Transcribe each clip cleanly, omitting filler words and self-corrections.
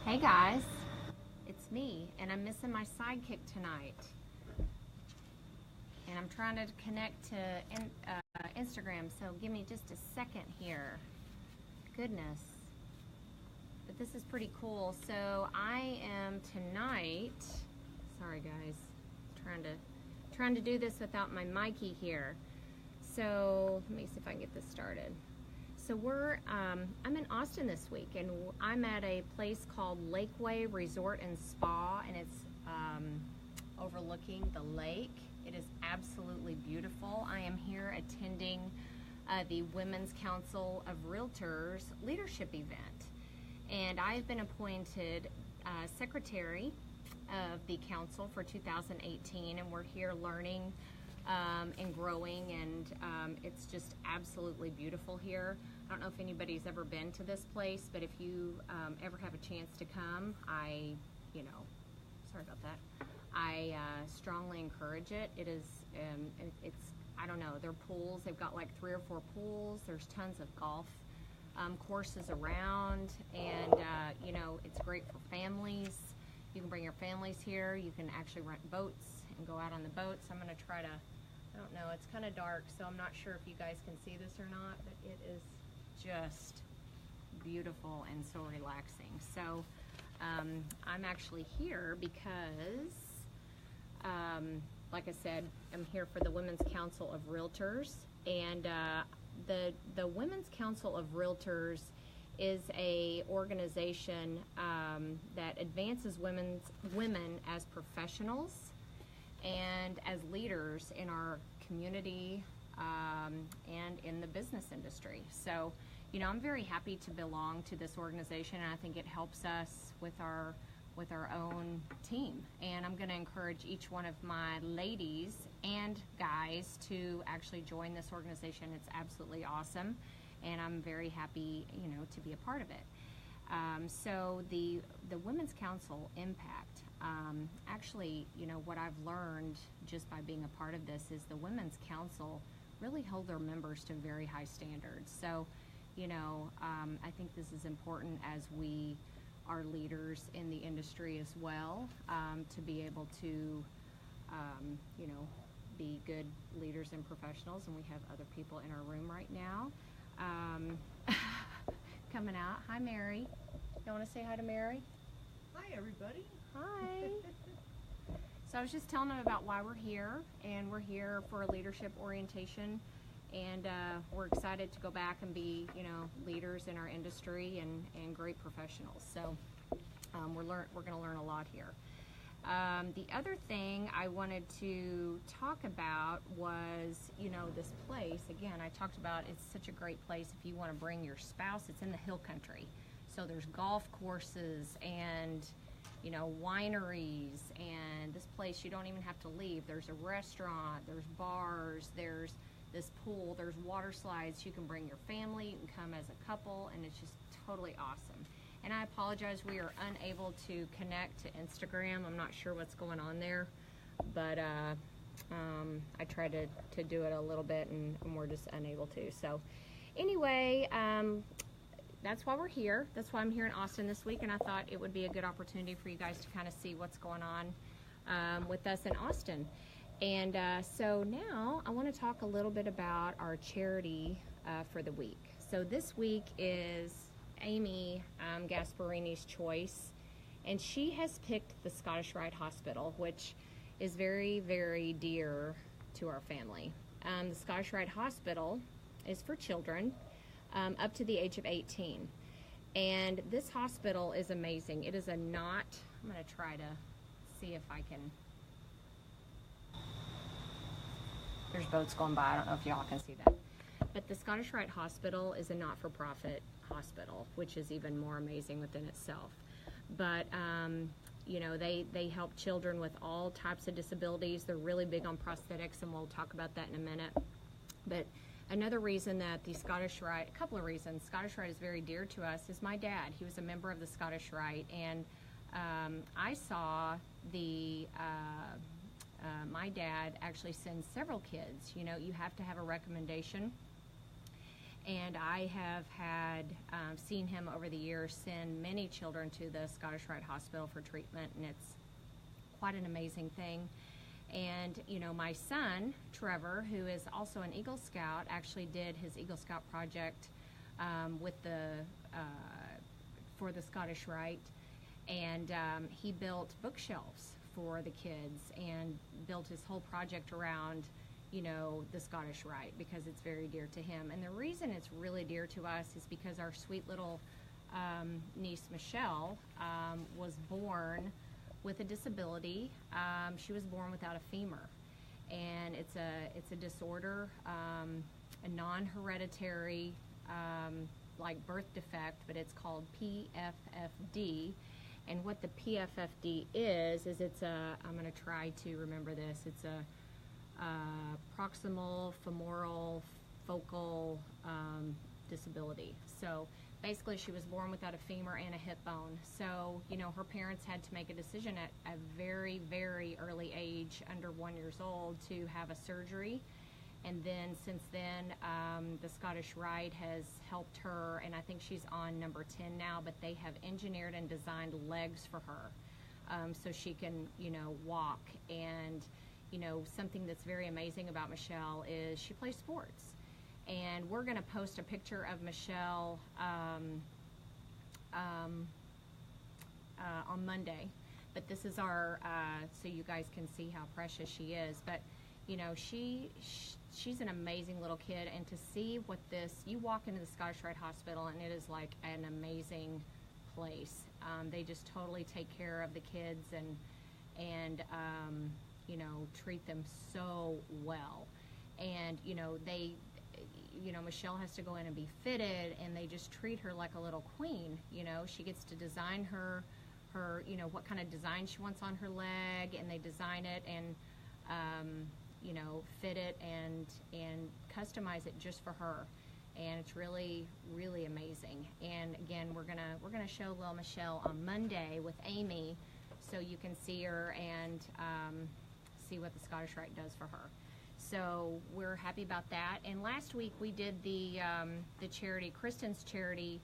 Hey guys, it's me, and I'm missing my sidekick tonight. And I'm trying to connect to Instagram, so give me just a second here. Goodness. But this is pretty cool. So I am tonight, sorry guys, trying to do this without my Mikey here. So let me see if I can get this started. So I'm in Austin this week, and I'm at a place called Lakeway Resort and Spa, and it's overlooking the lake. It is absolutely beautiful. I am here attending the Women's Council of Realtors leadership event, and I've been appointed secretary of the council for 2018, and we're here learning and growing, and it's just absolutely beautiful here. I don't know if anybody's ever been to this place, but if you ever have a chance to come, sorry about that, I strongly encourage it. It is, I don't know, their pools, they've got like 3 or 4 pools, there's tons of golf courses around, and it's great for families. You can bring your families here. You can actually rent boats and go out on the boats. I'm going to try to, I don't know, it's kind of dark, so I'm not sure if you guys can see this or not, but it is just beautiful and so relaxing. So I'm actually here because, like I said, I'm here for the Women's Council of Realtors, and the Women's Council of Realtors is a organization that advances women as professionals and as leaders in our community and in the business industry. So, I'm very happy to belong to this organization, and I think it helps us with our own team. And I'm going to encourage each one of my ladies and guys to actually join this organization. It's absolutely awesome, and I'm very happy, to be a part of it. So the Women's Council impact, actually, what I've learned just by being a part of this is the Women's Council really hold their members to very high standards. So, I think this is important as we are leaders in the industry as well, to be able to, be good leaders and professionals. And we have other people in our room right now. Coming out. Hi, Mary. You want to say hi to Mary? Hi, everybody. Hi. So I was just telling them about why we're here, and we're here for a leadership orientation, and we're excited to go back and be, leaders in our industry and great professionals. So we're going to learn a lot here. The other thing I wanted to talk about was, this place. Again, I talked about it's such a great place if you want to bring your spouse. It's in the hill country. So there's golf courses and, wineries, and this place you don't even have to leave. There's a restaurant, there's bars, there's this pool, there's water slides. You can bring your family, you can come as a couple, and it's just totally awesome. And I apologize, we are unable to connect to Instagram. I'm not sure what's going on there, but I tried to do it a little bit, and we're just unable to. So anyway, that's why we're here. That's why I'm here in Austin this week, and I thought it would be a good opportunity for you guys to kind of see what's going on with us in Austin. And so now I want to talk a little bit about our charity for the week. So this week is Amy Gasparini's choice, and she has picked the Scottish Rite Hospital, which is very, very dear to our family. The Scottish Rite Hospital is for children up to the age of 18, and this hospital is amazing. It is I'm going to try to see if I can. There's boats going by. I don't know if y'all can see that. But the Scottish Rite Hospital is a not-for-profit hospital, which is even more amazing within itself. But, they help children with all types of disabilities. They're really big on prosthetics, and we'll talk about that in a minute. But another reason that the Scottish Rite, a couple of reasons, Scottish Rite is very dear to us is my dad. He was a member of the Scottish Rite, and I saw my dad actually sends several kids. You have to have a recommendation, And I have had seen him over the years send many children to the Scottish Rite Hospital for treatment, and it's quite an amazing thing. And, you know, my son, Trevor, who is also an Eagle Scout, actually did his Eagle Scout project with for the Scottish Rite, and he built bookshelves for the kids and built his whole project around, you know, the Scottish Rite, because it's very dear to him. And the reason it's really dear to us is because our sweet little niece Michelle was born with a disability. She was born without a femur, and it's a disorder, a non-hereditary like birth defect, but it's called PFFD. And what the PFFD is it's a, I'm going to try to remember this, it's a proximal femoral focal disability. So basically she was born without a femur and a hip bone. So, you know, her parents had to make a decision at a very, very early age, under 1 year old, to have a surgery. And then since then, the Scottish Rite has helped her, and I think she's on number 10 now, but they have engineered and designed legs for her so she can, you know, walk. And, you know, something that's very amazing about Michelle is she plays sports. And we're going to post a picture of Michelle on Monday. But this is our, so you guys can see how precious she is. But, you know, she's an amazing little kid. And to see what this, you walk into the Scottish Rite Hospital and it is like an amazing place. They just totally take care of the kids and you know, treat them so well. And, you know, Michelle has to go in and be fitted, and they just treat her like a little queen. You know, she gets to design her, you know, what kind of design she wants on her leg, and they design it and, you know, fit it and customize it just for her. And it's really, really amazing. And again, we're gonna show little Michelle on Monday with Amy, so you can see her and see what the Scottish Rite does for her. So we're happy about that. And last week we did the charity, Kristen's charity,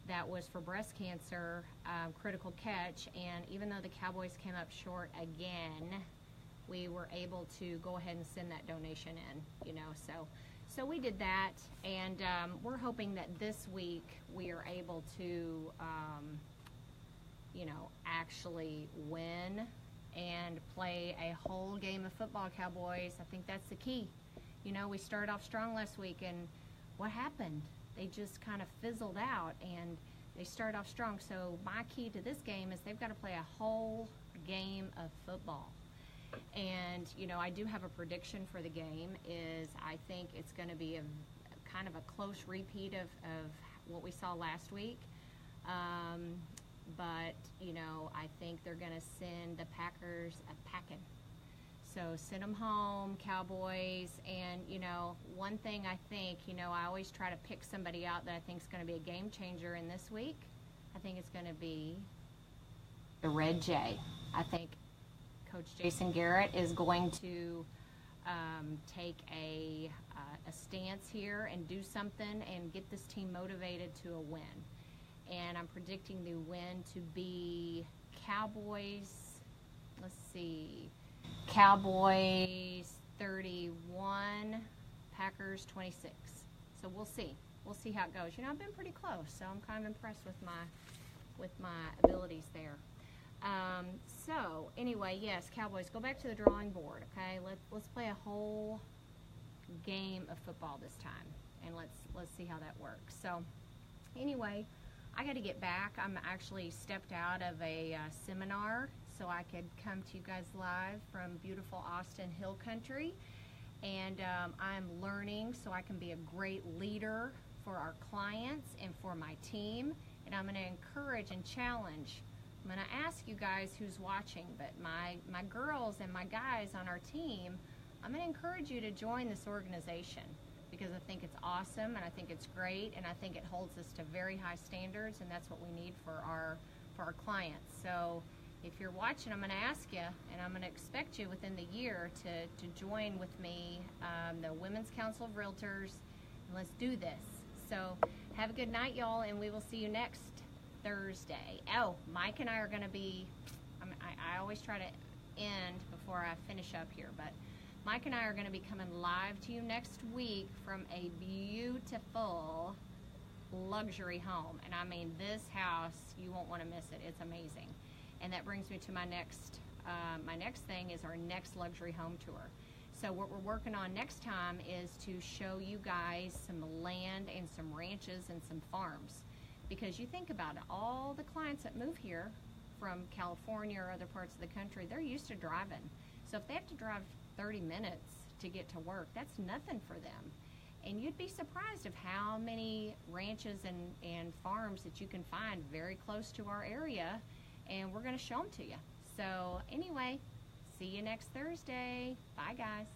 that was for breast cancer, Critical Catch. And even though the Cowboys came up short again, we were able to go ahead and send that donation in, you know. So we did that, and we're hoping that this week we are able to, you know, actually win and play a whole game of football, Cowboys. I think that's the key. You know, we started off strong last week, and what happened? They just kind of fizzled out, and they started off strong. So my key to this game is they've got to play a whole game of football. And, you know, I do have a prediction for the game. Is I think it's going to be a kind of a close repeat of what we saw last week. But, you know, I think they're going to send the Packers a packing. So send them home, Cowboys. And, you know, one thing I think, you know, I always try to pick somebody out that I think is going to be a game changer in this week. I think it's going to be the Red Jay. I think Coach Jason Garrett is going to take a stance here and do something and get this team motivated to a win. And I'm predicting the win to be Cowboys, let's see, Cowboys 31, Packers 26. So we'll see. We'll see how it goes. You know, I've been pretty close, so I'm kind of impressed with my abilities there. So anyway, yes, Cowboys, go back to the drawing board, okay? Let's play a whole game of football this time, and let's see how that works. So anyway, I got to get back. I'm actually stepped out of a seminar so I could come to you guys live from beautiful Austin Hill Country, and I'm learning so I can be a great leader for our clients and for my team, and I'm going to encourage and challenge. I'm going to ask you guys who's watching, but my girls and my guys on our team, I'm going to encourage you to join this organization, because I think it's awesome and I think it's great, and I think it holds us to very high standards, and that's what we need for our clients. So if you're watching, I'm going to ask you, and I'm going to expect you within the year to join with me, the Women's Council of Realtors, and let's do this. So have a good night, y'all, and we will see you next Thursday. Oh, Mike and I are going to be, I always try to end before I finish up here, but Mike and I are going to be coming live to you next week from a beautiful luxury home. And I mean, this house, you won't want to miss it. It's amazing. And that brings me to my next thing is our next luxury home tour. So what we're working on next time is to show you guys some land and some ranches and some farms. Because you think about it, all the clients that move here from California or other parts of the country, they're used to driving. So if they have to drive 30 minutes to get to work, that's nothing for them. And you'd be surprised of how many ranches and farms that you can find very close to our area, and we're going to show them to you. So anyway, see you next Thursday. Bye, guys.